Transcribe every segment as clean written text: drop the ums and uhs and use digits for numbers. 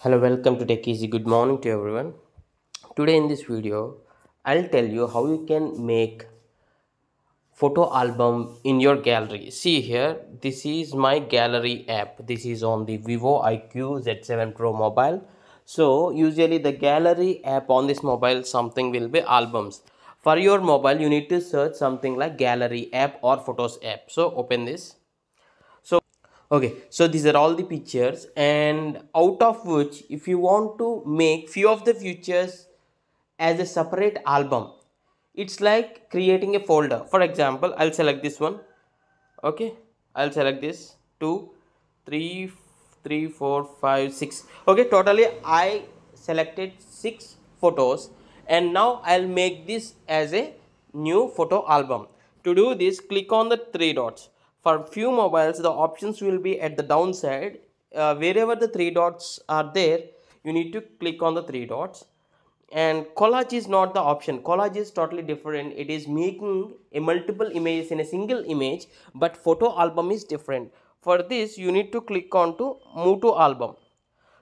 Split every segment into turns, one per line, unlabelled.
Hello, welcome to Tech Easy. Good morning to everyone. Today in this video, I'll tell you how you can make photo album in your gallery. See here, this is my gallery app. This is on the Vivo IQ Z7 Pro mobile. So usually the gallery app on this mobile something will be albums. For your mobile, you need to search something like gallery app or photos app. So open this. Okay, so these are all the pictures, and out of which if you want to make few of the pictures as a separate album, it's like creating a folder. For example, I'll select this one. Okay, I'll select this two, three, 3, 4, 5, 6. Okay, totally I selected 6 photos, and now I'll make this as a new photo album. To do this, click on the 3 dots. For few mobiles, the options will be at the downside. Wherever the 3 dots are there, you need to click on the 3 dots. And collage is not the option. Collage is totally different. It is making a multiple images in a single image, but photo album is different. For this, you need to click on to move to album.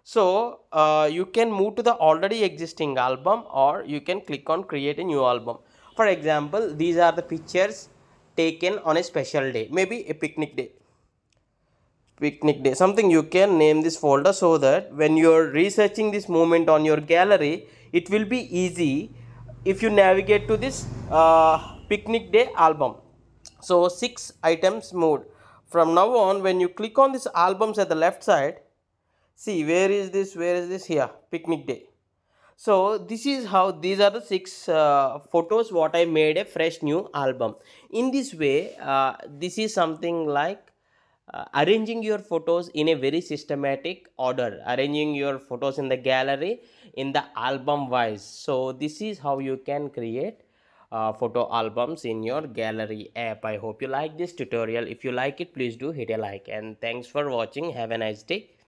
So you can move to the already existing album, or you can click on create a new album. For example, these are the pictures taken on a special day, maybe a picnic day, something. You can name this folder so that when you're researching this moment on your gallery, it will be easy if you navigate to this picnic day album. So 6 items moved. From now on, when you click on this albums at the left side, see where is this here, picnic day. So this is how these are the 6 photos what I made a fresh new album. In this way, this is something like arranging your photos in a very systematic order, arranging your photos in the gallery in the album wise. So this is how you can create photo albums in your gallery app. I hope you like this tutorial. If you like it, please do hit a like, and thanks for watching. Have a nice day.